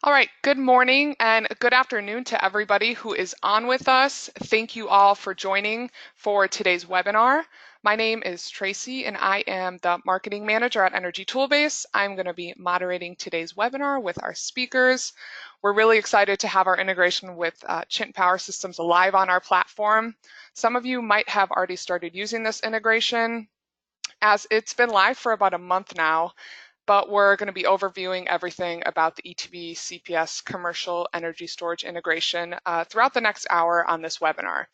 All right, good morning and good afternoon to everybody who is on with us. Thank you all for joining for today's webinar. My name is Tracy and I am the marketing manager at Energy Toolbase. I'm going to be moderating today's webinar with our speakers. We're really excited to have our integration with Chint Power Systems live on our platform. Some of you might have already started using this integration, as it's been live for about a month now. But we're going to be overviewing everything about the ETB CPS commercial energy storage integration throughout the next hour on this webinar.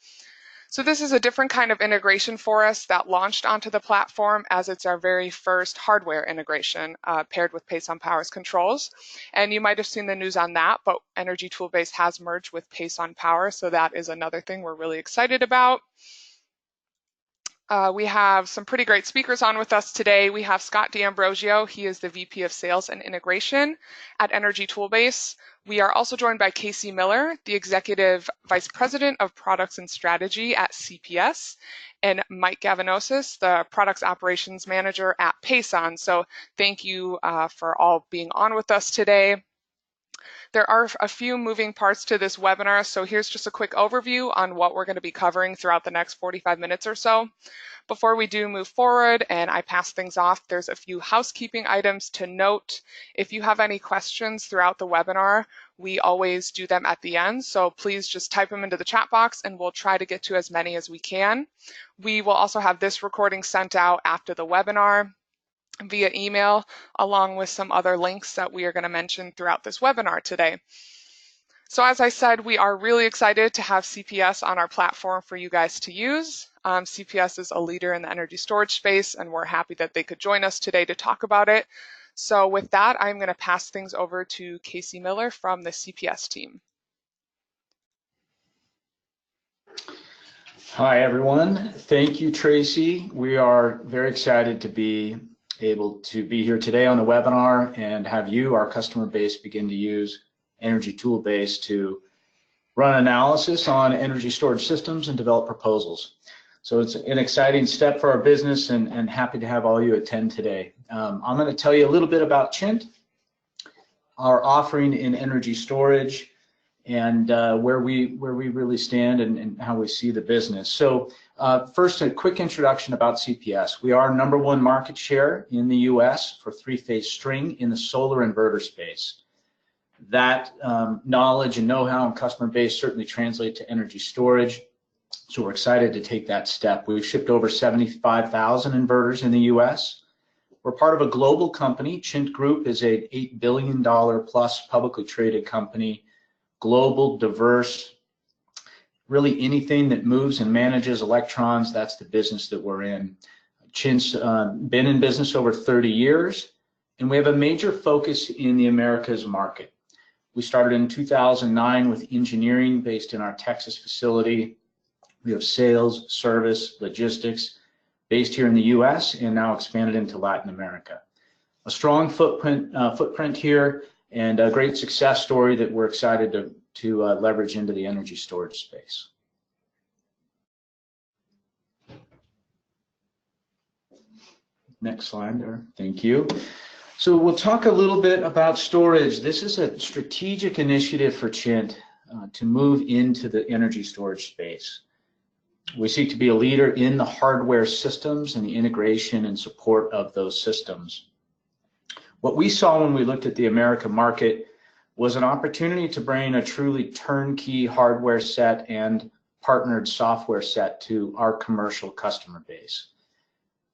So this is a different kind of integration for us that launched onto the platform, as it's our very first hardware integration paired with Pason Power's controls. And you might have seen the news on that, but Energy Toolbase has merged with Pason Power, so that is another thing we're really excited about. We have some pretty great speakers on with us today. We have Scott D'Ambrosio. He is the VP of Sales and Integration at Energy Toolbase. We are also joined by Casey Miller, the Executive Vice President of Products and Strategy at CPS, and Mike Gavinosis, the Products Operations Manager at Pason. So thank you for all being on with us today. There are a few moving parts to this webinar, so here's just a quick overview on what we're going to be covering throughout the next 45 minutes or so. Before we do move forward and I pass things off, there's a few housekeeping items to note. If you have any questions throughout the webinar, we always do them at the end, so please just type them into the chat box and we'll try to get to as many as we can. We will also have this recording sent out after the webinar via email, along with some other links that we are going to mention throughout this webinar today. So as I said, we are really excited to have CPS on our platform for you guys to use. CPS is a leader in the energy storage space, and we're happy that they could join us today to talk about it. So with that, I'm going to pass things over to Casey Miller from the CPS team. Hi, everyone. Thank you, Tracy. We are very excited to be able to be here today on the webinar and have you, our customer base, begin to use Energy Toolbase to run analysis on energy storage systems and develop proposals. So it's an exciting step for our business, and happy to have all you attend today. I'm going to tell you a little bit about Chint, our offering in energy storage, and where we really stand and how we see the business. So first, a quick introduction about CPS. We are #1 market share in the US for three-phase string in the solar inverter space. That knowledge and know-how and customer base certainly translate to energy storage. So we're excited to take that step. We've shipped over 75,000 inverters in the US. We're part of a global company. Chint Group is an $8 billion plus publicly traded company, global, diverse, really anything that moves and manages electrons, that's the business that we're in. Chint's been in business over 30 years, and we have a major focus in the Americas market. We started in 2009 with engineering based in our Texas facility. We have sales, service, logistics based here in the US and now expanded into Latin America. A strong footprint here, and a great success story that we're excited to leverage into the energy storage space. Next slide there, thank you. So we'll talk a little bit about storage. This is a strategic initiative for Chint to move into the energy storage space. We seek to be a leader in the hardware systems and the integration and support of those systems. What we saw when we looked at the American market was an opportunity to bring a truly turnkey hardware set and partnered software set to our commercial customer base.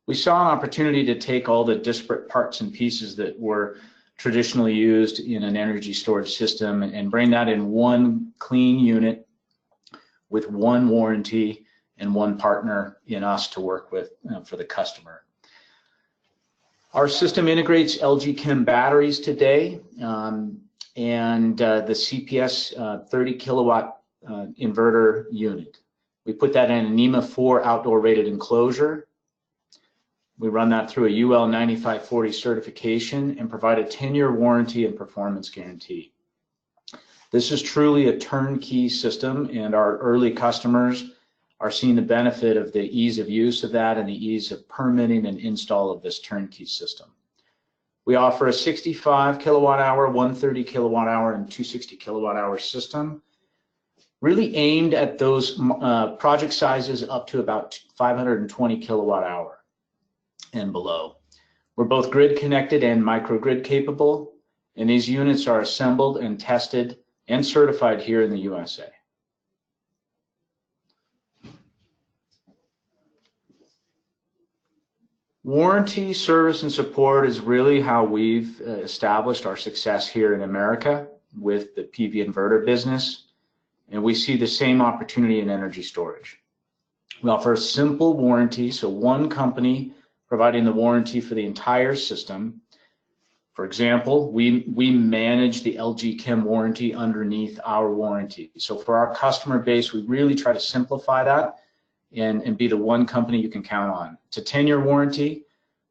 We saw an opportunity to take all the disparate parts and pieces that were traditionally used in an energy storage system and bring that in one clean unit with one warranty and one partner in us to work with for the customer. Our system integrates LG Chem batteries today, and the CPS 30 kilowatt inverter unit. We put that in an NEMA 4 outdoor rated enclosure. We run that through a UL 9540 certification and provide a 10-year warranty and performance guarantee. This is truly a turnkey system, and our early customers are seeing the benefit of the ease of use of that and the ease of permitting and install of this turnkey system. We offer a 65 kilowatt hour, 130 kilowatt hour, and 260 kilowatt hour system, really aimed at those project sizes up to about 520 kilowatt hour and below. We're both grid connected and microgrid capable, and these units are assembled and tested and certified here in the USA. Warranty, service, and support is really how we've established our success here in America with the PV inverter business, and we see the same opportunity in energy storage. We offer a simple warranty, so one company providing the warranty for the entire system. For example, we manage the LG Chem warranty underneath our warranty. So for our customer base, we really try to simplify that and be the one company you can count on. It's a 10-year warranty,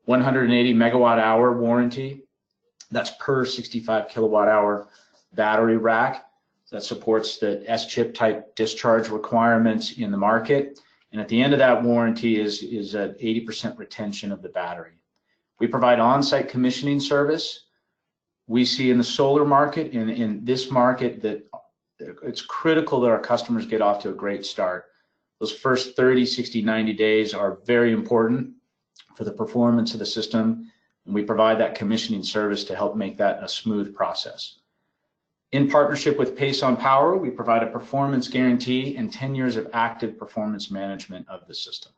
180 megawatt hour warranty. That's per 65 kilowatt hour battery rack that supports the S-chip type discharge requirements in the market. And at the end of that warranty is an 80% retention of the battery. We provide on-site commissioning service. We see in the solar market, in this market, that it's critical that our customers get off to a great start. Those first 30, 60, 90 days are very important for the performance of the system, and we provide that commissioning service to help make that a smooth process. In partnership with Pason Power, we provide a performance guarantee and 10 years of active performance management of the system.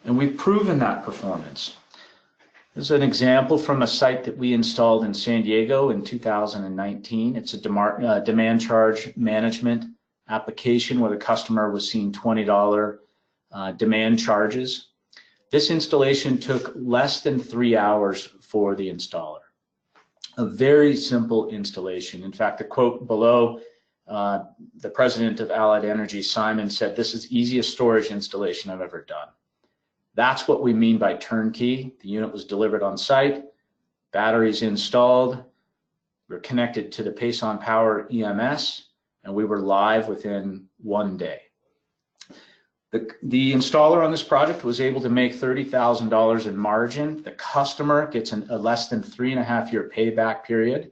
And we've proven that performance. This is an example from a site that we installed in San Diego in 2019. It's a demand charge management application where the customer was seeing $20 demand charges. This installation took less than 3 hours for the installer. A very simple installation. In fact, the quote below, the president of Allied Energy, Simon, said, "This is the easiest storage installation I've ever done." That's what we mean by turnkey. The unit was delivered on site, batteries installed, we're connected to the Pason Power EMS, and we were live within 1 day. The installer on this project was able to make $30,000 in margin. The customer gets a less than 3.5-year payback period.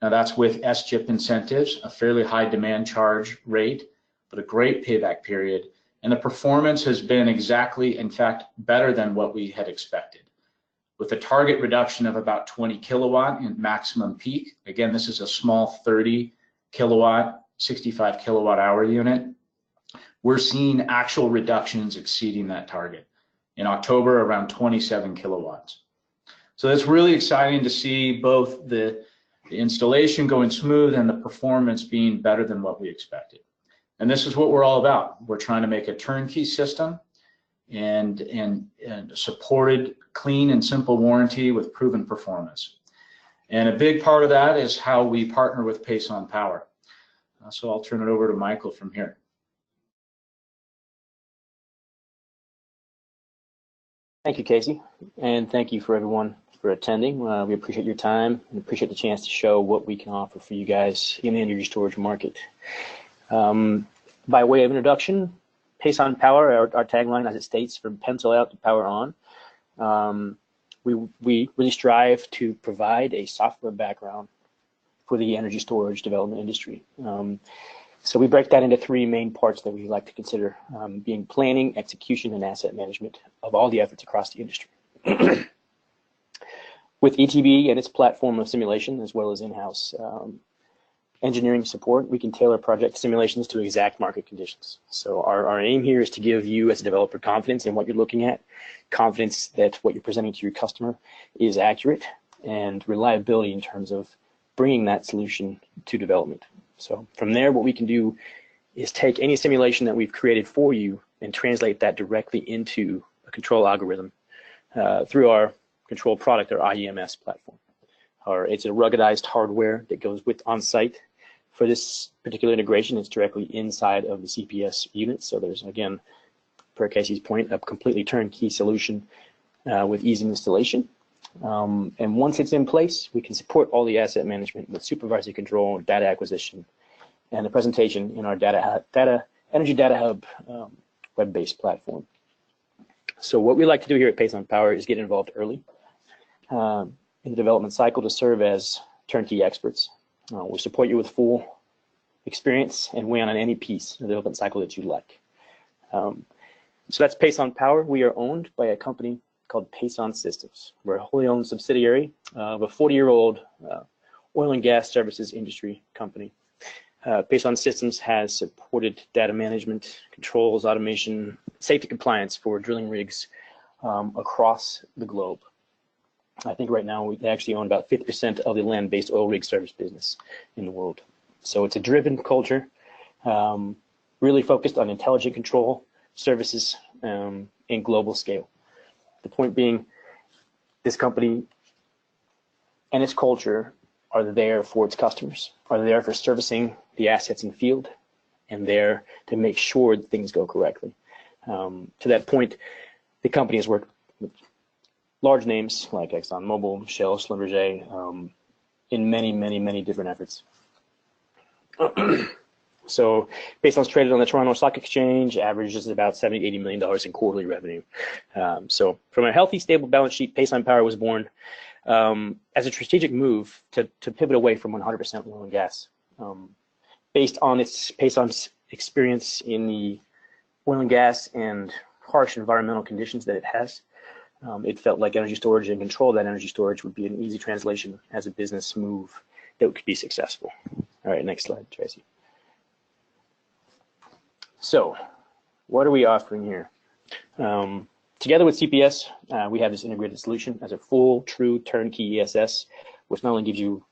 Now that's with S-chip incentives, a fairly high demand charge rate, but a great payback period. And the performance has been exactly, in fact, better than what we had expected. With a target reduction of about 20 kilowatt in maximum peak. Again, this is a small 30 kilowatt, 65 kilowatt hour unit. We're seeing actual reductions exceeding that target. In October, around 27 kilowatts. So it's really exciting to see both the installation going smooth and the performance being better than what we expected. And this is what we're all about. We're trying to make a turnkey system and supported clean and simple warranty with proven performance. And a big part of that is how we partner with Pason Power. So I'll turn it over to Michael from here. Thank you, Casey, and thank you for everyone for attending. We appreciate your time and appreciate the chance to show what we can offer for you guys in the energy storage market. By way of introduction, Pason Power, our tagline as it states, from pencil out to power on. We really strive to provide a software background for the energy storage development industry. So we break that into 3 main parts that we like to consider, being planning, execution, and asset management of all the efforts across the industry. With ETB and its platform of simulation, as well as in-house engineering support, we can tailor project simulations to exact market conditions. So our aim here is to give you as a developer confidence in what you're looking at, confidence that what you're presenting to your customer is accurate, and reliability in terms of bringing that solution to development. So from there, what we can do is take any simulation that we've created for you and translate that directly into a control algorithm through our control product, our iEMS platform. It's a ruggedized hardware that goes with on-site. For this particular integration, it's directly inside of the CPS unit. So there's, again, per Casey's point, a completely turnkey solution with easy installation. And once it's in place, we can support all the asset management with supervisory control, data acquisition, and the presentation in our Energy Data Hub web-based platform. So what we like to do here at Pason Power is get involved early in the development cycle to serve as turnkey experts. We support you with full experience and weigh on any piece of the development cycle that you like. So that's Pason Power. We are owned by a company called Pason Systems. We're a wholly owned subsidiary of a 40-year-old oil and gas services industry company. Pason Systems has supported data management, controls, automation, safety compliance for drilling rigs across the globe. I think right now we actually own about 50% of the land-based oil rig service business in the world. So it's a driven culture, really focused on intelligent control services in global scale. The point being, this company and its culture are there for its customers, are there for servicing the assets in field, and there to make sure that things go correctly. To that point, the company has worked with large names like ExxonMobil, Shell, Schlumberger, in many different efforts. So Pason's traded on the Toronto Stock Exchange, averages about $70–80 million in quarterly revenue. So from a healthy, stable balance sheet, Pason Power was born as a strategic move to pivot away from 100% oil and gas. Based on Pason's experience in the oil and gas and harsh environmental conditions that it has, it felt like energy storage and control of that energy storage would be an easy translation as a business move that could be successful. All right, next slide, Tracy. So what are we offering here? Together with CPS, we have this integrated solution as a full, true turnkey ESS, which not only gives you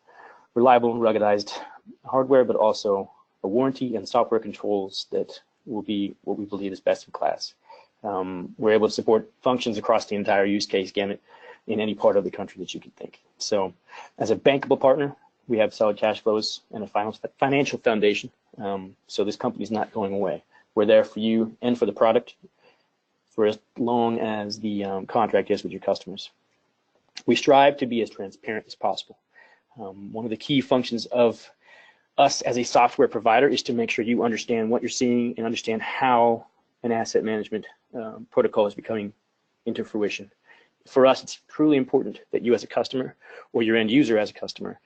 reliable, ruggedized hardware, but also a warranty and software controls that will be what we believe is best in class. We're able to support functions across the entire use case gamut in any part of the country that you can think. So as a bankable partner, we have solid cash flows and a financial foundation. So this company is not going away. We're there for you and for the product for as long as the contract is with your customers. We strive to be as transparent as possible. One of the key functions of us as a software provider is to make sure you understand what you're seeing and understand how an asset management protocol is becoming into fruition. For us, it's truly important that you as a customer or your end user as a customer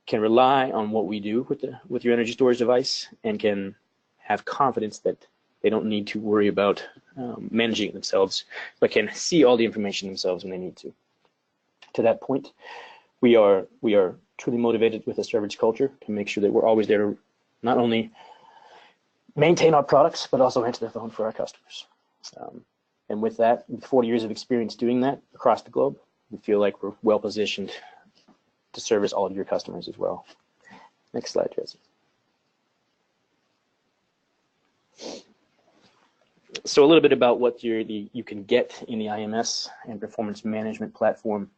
can rely on what we do with your energy storage device and can have confidence that they don't need to worry about managing it themselves, but can see all the information themselves when they need to. To that point, we are truly motivated with a service culture to make sure that we're always there to not only maintain our products, but also answer the phone for our customers. And with that, with 40 years of experience doing that across the globe, we feel like we're well positioned to service all of your customers as well. Next slide, Jesse. So a little bit about what you can get in the iEMS and performance management platform.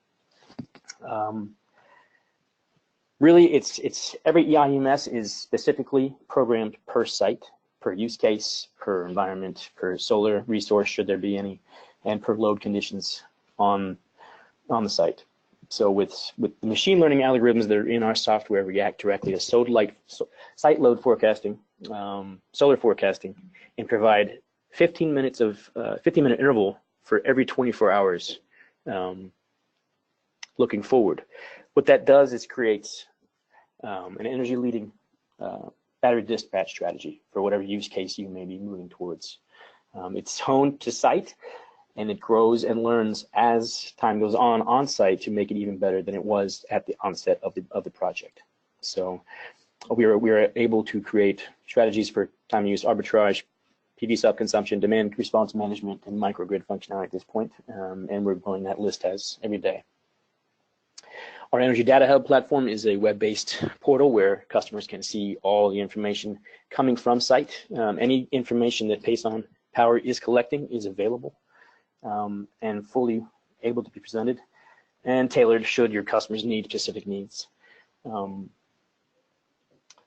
Really, it's every iEMS is specifically programmed per site, per use case, per environment, per solar resource, should there be any, and per load conditions on the site. So with the machine learning algorithms that are in our software react directly to site load forecasting, solar forecasting, and provide 15-minute interval for every 24 hours looking forward. What that does is creates an energy leading battery dispatch strategy for whatever use case you may be moving towards. It's honed to site, and it grows and learns as time goes on site to make it even better than it was at the onset of the project. So we are able to create strategies for time use arbitrage, PV self-consumption, demand response management, and microgrid functionality at this point, and we're growing that list every day. Our Energy Data Hub platform is a web-based portal where customers can see all the information coming from site. Any information that Pason Power is collecting is available and fully able to be presented and tailored should your customers need specific needs.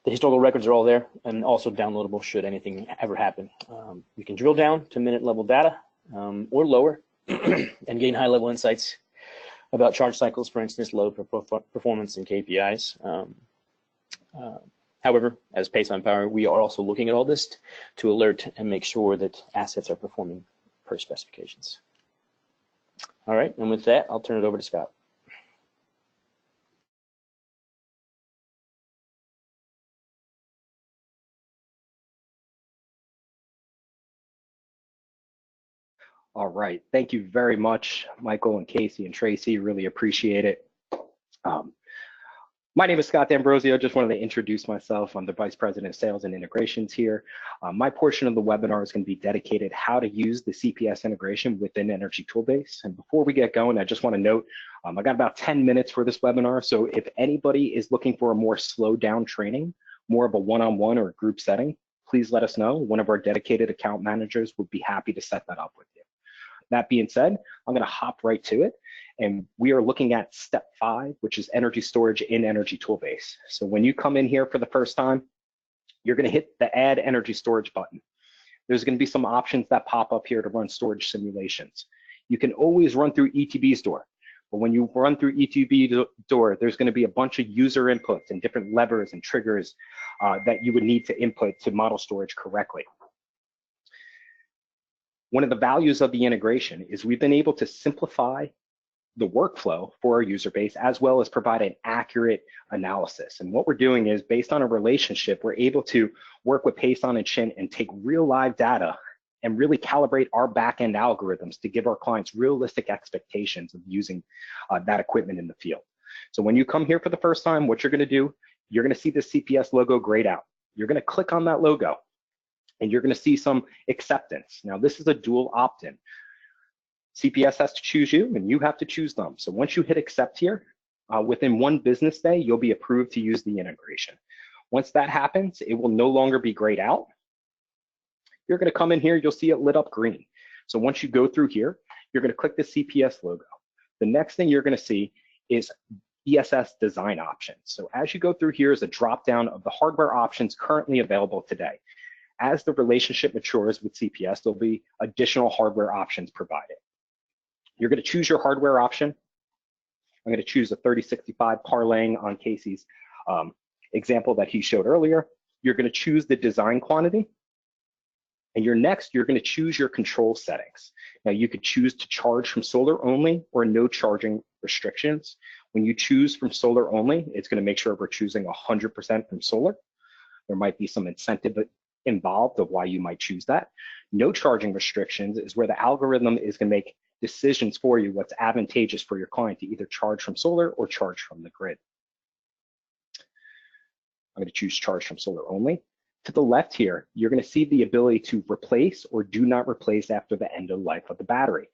The historical records are all there and also downloadable should anything ever happen. You can drill down to minute level data or lower and gain high level insights about charge cycles, for instance, load performance and KPIs. However, as Pason Power, we are also looking at all this to alert and make sure that assets are performing per specifications. All right, and with that, I'll turn it over to Scott. All right, thank you very much, Michael and Casey and Tracy, really appreciate it. My name is Scott D'Ambrosio. Just wanted to introduce myself. I'm the Vice President of Sales and Integrations here. My portion of the webinar is going to be dedicated how to use the CPS integration within Energy Toolbase. And before we get going, I just want to note, I got about 10 minutes for this webinar. So if anybody is looking for a more slowed down training, more of a one-on-one or group setting, please let us know. One of our dedicated account managers would be happy to set that up with you. That being said, I'm going to hop right to it. And we are looking at step 5, which is energy storage in Energy Toolbase. So when you come in here for the first time, you're going to hit the Add Energy Storage button. There's going to be some options that pop up here to run storage simulations. You can always run through ETB's door. But when you run through ETB door, there's going to be a bunch of user inputs and different levers and triggers that you would need to input to model storage correctly. One of the values of the integration is we've been able to simplify the workflow for our user base, as well as provide an accurate analysis. And what we're doing is, based on a relationship, we're able to work with Pason and Chint and take real live data and really calibrate our back-end algorithms to give our clients realistic expectations of using that equipment in the field. So when you come here for the first time, what you're going to do, you're going to see the CPS logo grayed out. You're going to click on that logo and you're going to see some acceptance. Now, this is a dual opt-in. CPS has to choose you and you have to choose them. So once you hit accept here, within 1 business day, you'll be approved to use the integration. Once that happens, it will no longer be grayed out. You're going to come in here, you'll see it lit up green. So once you go through here, you're going to click the CPS logo. The next thing you're going to see is ESS design options. So as you go through here is a drop down of the hardware options currently available today. As the relationship matures with CPS, there'll be additional hardware options provided. You're going to choose your hardware option. I'm going to choose a 3065 parlaying on Casey's example that he showed earlier. You're going to choose the design quantity. And you're going to choose your control settings. Now you could choose to charge from solar only or no charging restrictions. When you choose from solar only, it's going to make sure we're choosing 100% from solar. There might be some incentive involved of why you might choose that. No charging restrictions is where the algorithm is going to make decisions for you what's advantageous for your client to either charge from solar or charge from the grid. I'm going to choose charge from solar only. To the left here, you're going to see the ability to replace or do not replace after the end of life of the battery.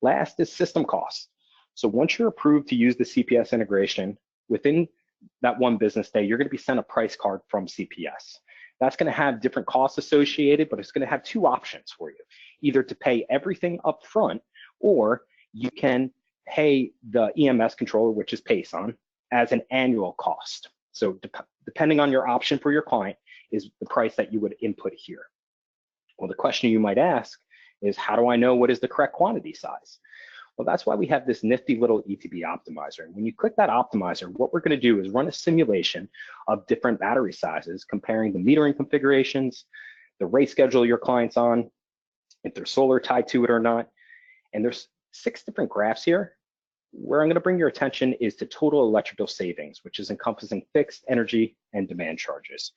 Last is system costs. So once you're approved to use the CPS integration, within that 1 business day, you're going to be sent a price card from CPS. That's going to have different costs associated, but it's going to have 2 options for you, either to pay everything up front, or you can pay the EMS controller, which is Pason, as an annual cost. So depending on your option for your client is the price that you would input here. Well, the question you might ask is, how do I know what is the correct quantity size? Well, that's why we have this nifty little ETB optimizer. And when you click that optimizer, what we're going to do is run a simulation of different battery sizes, comparing the metering configurations, the rate schedule your client's on, if there's solar tied to it or not. And there's 6 different graphs here. Where I'm going to bring your attention is to total electrical savings, which is encompassing fixed energy and demand charges.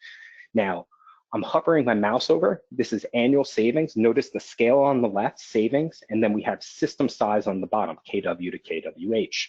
Now, I'm hovering my mouse over. This is annual savings. Notice the scale on the left, savings, and then we have system size on the bottom, kW to kWh.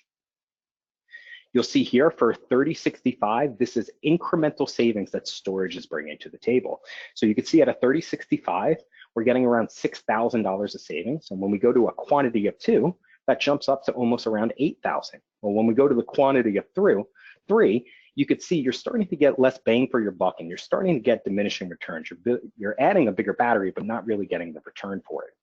You'll see here for 3065, this is incremental savings that storage is bringing to the table. So you can see at a 3065, we're getting around $6,000 of savings. And when we go to a quantity of 2, that jumps up to almost around 8,000. Well, when we go to the quantity of 3, you could see you're starting to get less bang for your buck and you're starting to get diminishing returns. You're adding a bigger battery, but not really getting the return for it.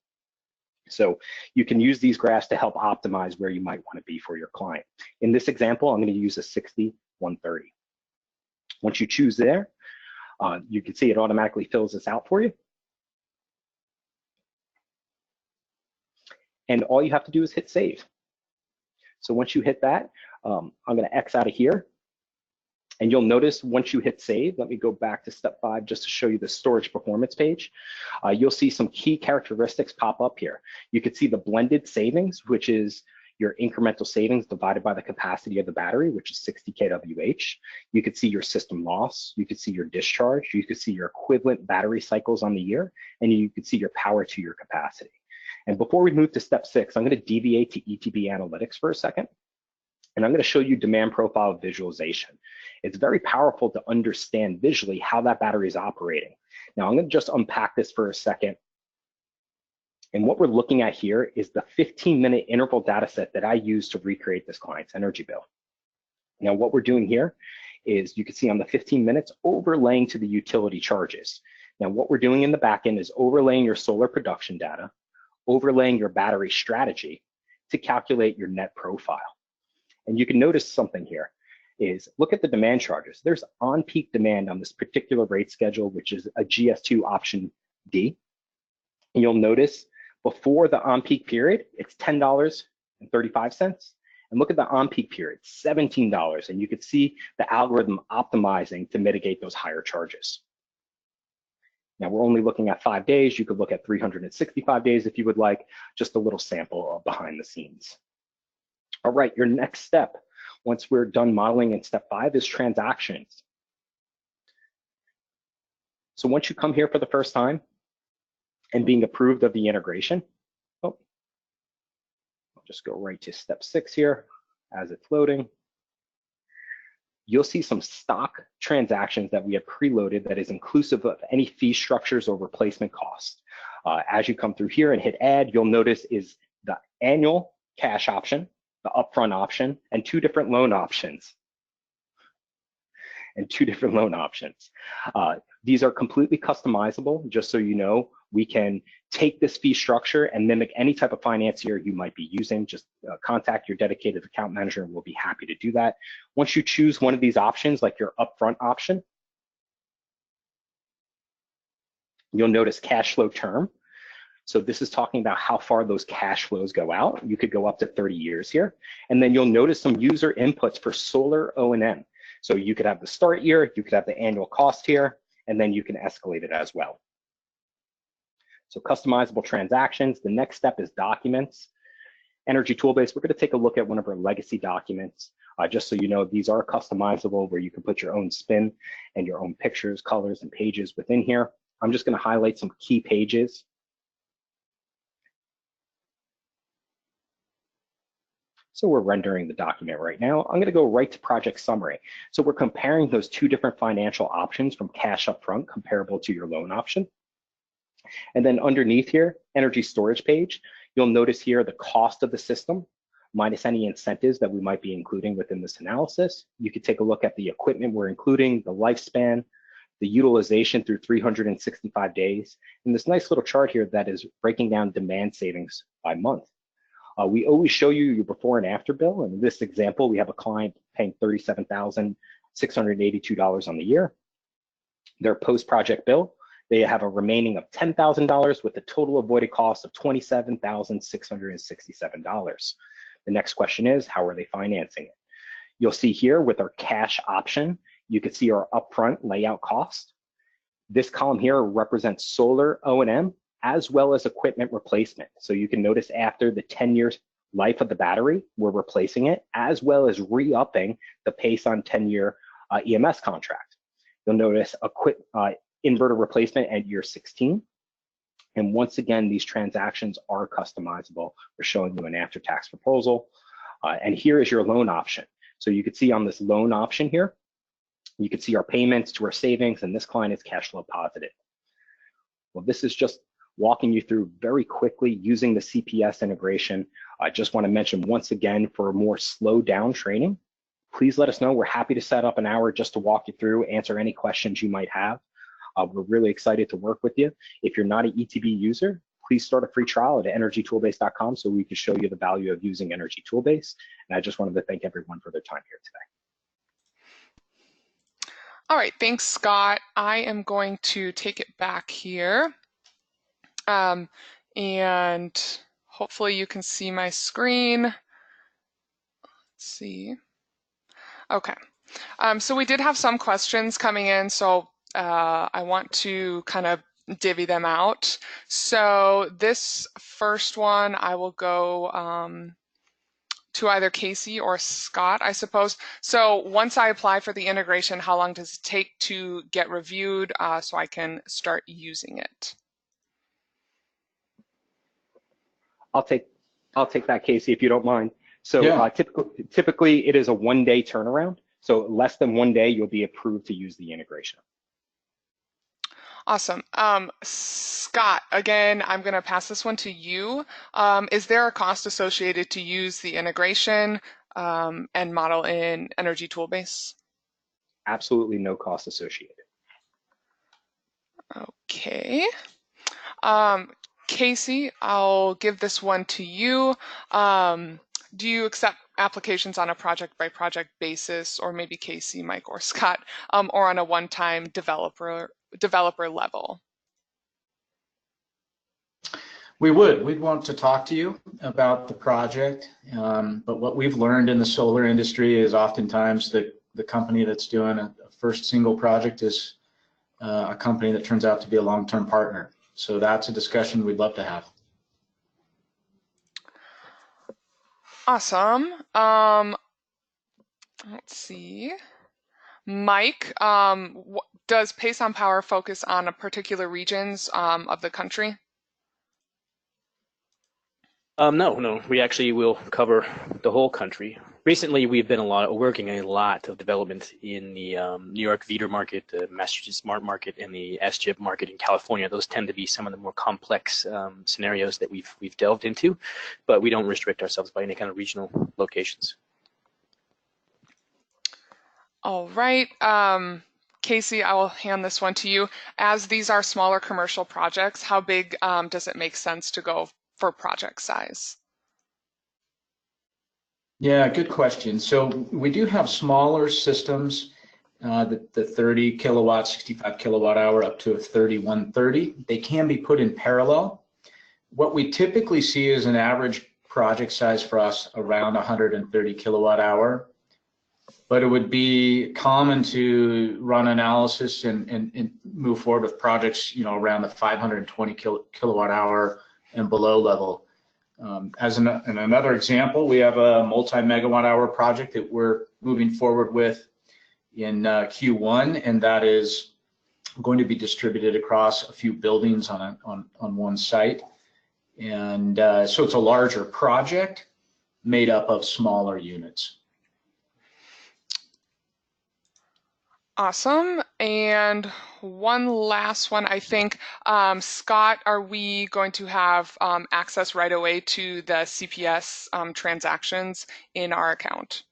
So you can use these graphs to help optimize where you might want to be for your client. In this example, I'm going to use a 60/130. Once you choose there, you can see it automatically fills this out for you. And all you have to do is hit save. So once you hit that, I'm going to X out of here. And you'll notice once you hit save, let me go back to step 5 just to show you the storage performance page. You'll see some key characteristics pop up here. You can see the blended savings, which is your incremental savings divided by the capacity of the battery, which is 60 kWh. You could see your system loss, you could see your discharge, you could see your equivalent battery cycles on the year, and you could see your power to your capacity. And before we move to step 6, I'm going to deviate to ETB analytics for a second. And I'm going to show you demand profile visualization. It's very powerful to understand visually how that battery is operating. Now I'm going to just unpack this for a second. And what we're looking at here is the 15-minute interval data set that I use to recreate this client's energy bill. Now what we're doing here is you can see on the 15 minutes overlaying to the utility charges. Now what we're doing in the back end is overlaying your solar production data, overlaying your battery strategy to calculate your net profile. And you can notice something here is look at the demand charges. There's on-peak demand on this particular rate schedule, which is a GS2 option D. And you'll notice before the on-peak period, it's $10.35. And look at the on-peak period, $17. And you can see the algorithm optimizing to mitigate those higher charges. Now we're only looking at 5 days. You could look at 365 days if you would like, just a little sample of behind the scenes. All right, your next step, once we're done modeling in step 5, is transactions. So once you come here for the first time and being approved of the integration, I'll just go right to step 6 here as it's loading. You'll see some stock transactions that we have preloaded that is inclusive of any fee structures or replacement costs. As you come through here and hit add, you'll notice is the annual cash option, the upfront option, and 2 different loan options. These are completely customizable, just so you know. We can take this fee structure and mimic any type of financier you might be using. Just contact your dedicated account manager and we'll be happy to do that. Once you choose one of these options, like your upfront option, you'll notice cash flow term. So this is talking about how far those cash flows go out. You could go up to 30 years here. And then you'll notice some user inputs for solar O&M. So you could have the start year, you could have the annual cost here, and then you can escalate it as well. So customizable transactions. The next step is documents. Energy Toolbase, we're going to take a look at one of our legacy documents. Just so you know, these are customizable where you can put your own spin and your own pictures, colors, and pages within here. I'm just going to highlight some key pages. So we're rendering the document right now. I'm going to go right to project summary. So we're comparing those 2 different financial options from cash upfront comparable to your loan option. And then underneath here, energy storage page, you'll notice here the cost of the system minus any incentives that we might be including within this analysis. You could take a look at the equipment we're including, the lifespan, the utilization through 365 days, and this nice little chart here that is breaking down demand savings by month. We always show you your before and after bill. And in this example, we have a client paying $37,682 on the year. Their post-project bill, they have a remaining of $10,000 with a total avoided cost of $27,667. The next question is, how are they financing it? You'll see here with our cash option, you can see our upfront layout cost. This column here represents solar O&M as well as equipment replacement. So you can notice after the 10 years life of the battery, we're replacing it, as well as re-upping the Pason 10-year EMS contract. You'll notice inverter replacement at year 16. And once again, these transactions are customizable. We're showing you an after-tax proposal. And here is your loan option. So you can see on this loan option here, you can see our payments to our savings, and this client is cash flow positive. Well, this is just walking you through very quickly using the CPS integration. I just want to mention once again, for more slow down training, please let us know. We're happy to set up an hour just to walk you through, answer any questions you might have. We're really excited to work with you. If you're not an ETB user, please start a free trial at energytoolbase.com so we can show you the value of using Energy Toolbase. And I just wanted to thank everyone for their time here today. All right, thanks, Scott. I am going to take it back here. And hopefully you can see my screen. Let's see. Okay, So we did have some questions coming in, so I want to kind of divvy them out. So this first one, I will go to either Casey or Scott, I suppose. So once I apply for the integration, how long does it take to get reviewed so I can start using it? I'll take that, Casey, if you don't mind. So Yeah. typically it is a 1-day turnaround. So less than 1 day, you'll be approved to use the integration. Awesome. Scott, again, I'm going to pass this one to you. Is there a cost associated to use the integration and model in Energy Toolbase? Absolutely no cost associated. Okay. Casey, I'll give this one to you. Do you accept applications on a project-by-project basis, or maybe Casey, Mike, or Scott, or on a one-time developer level? We'd want to talk to you about the project, but what we've learned in the solar industry is oftentimes the company that's doing a first single project is a company that turns out to be a long-term partner. So that's a discussion we'd love to have. Awesome. Let's see. Mike, does Pason Power focus on particular regions of the country? No, we actually will cover the whole country. Recently, we've been working a lot of development in the New York VEDR market, the Massachusetts Smart market, and the SGIP market in California. Those tend to be some of the more complex scenarios that we've delved into, but we don't restrict ourselves by any kind of regional locations. All right. Casey, I will hand this one to you. As these are smaller commercial projects, how big does it make sense to go for project size? Yeah, good question. So we do have smaller systems, the 30 kilowatt, 65 kilowatt hour up to a 3130. They can be put in parallel. What we typically see is an average project size for us around 130 kilowatt hour. But it would be common to run analysis and move forward with projects, around the 520 kilowatt hour and below level. As another example, we have a multi-megawatt hour project that we're moving forward with in Q1, and that is going to be distributed across a few buildings on one site. And so it's a larger project made up of smaller units. Awesome. And one last one, I think. Scott, are we going to have access right away to the CPS transactions in our account?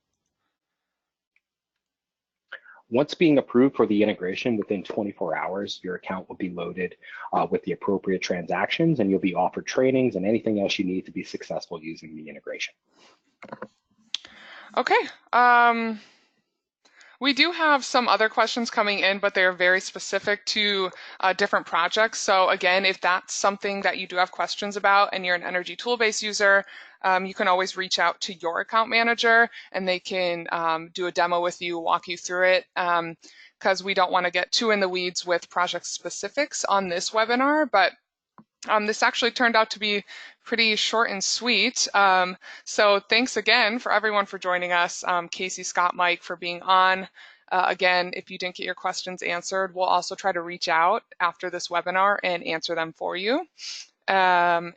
Once being approved for the integration, within 24 hours, your account will be loaded with the appropriate transactions, and you'll be offered trainings and anything else you need to be successful using the integration. Okay. We do have some other questions coming in, but they're very specific to different projects. So again, if that's something that you do have questions about and you're an Energy Toolbase user, you can always reach out to your account manager and they can do a demo with you, walk you through it, because we don't want to get too in the weeds with project specifics on this webinar, but this actually turned out to be pretty short and sweet. So thanks again for everyone for joining us. Casey, Scott, Mike for being on. Again, if you didn't get your questions answered, we'll also try to reach out after this webinar and answer them for you. Or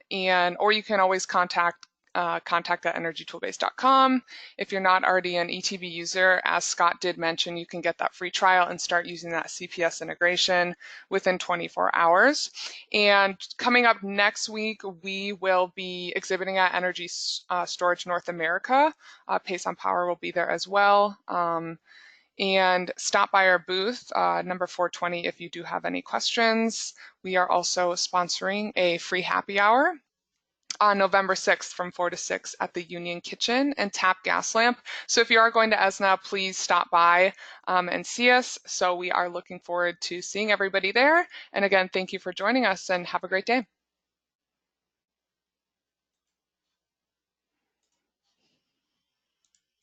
you can always contact at energytoolbase.com. If you're not already an ETB user, as Scott did mention, you can get that free trial and start using that CPS integration within 24 hours. And coming up next week, we will be exhibiting at Energy Storage North America. Pason Power will be there as well. And stop by our booth, number 420, if you do have any questions. We are also sponsoring a free happy hour on November 6th from 4 to 6 at the Union Kitchen and Tap Gas Lamp. So if you are going to ESNA, please stop by and see us. So we are looking forward to seeing everybody there. And again, thank you for joining us and have a great day.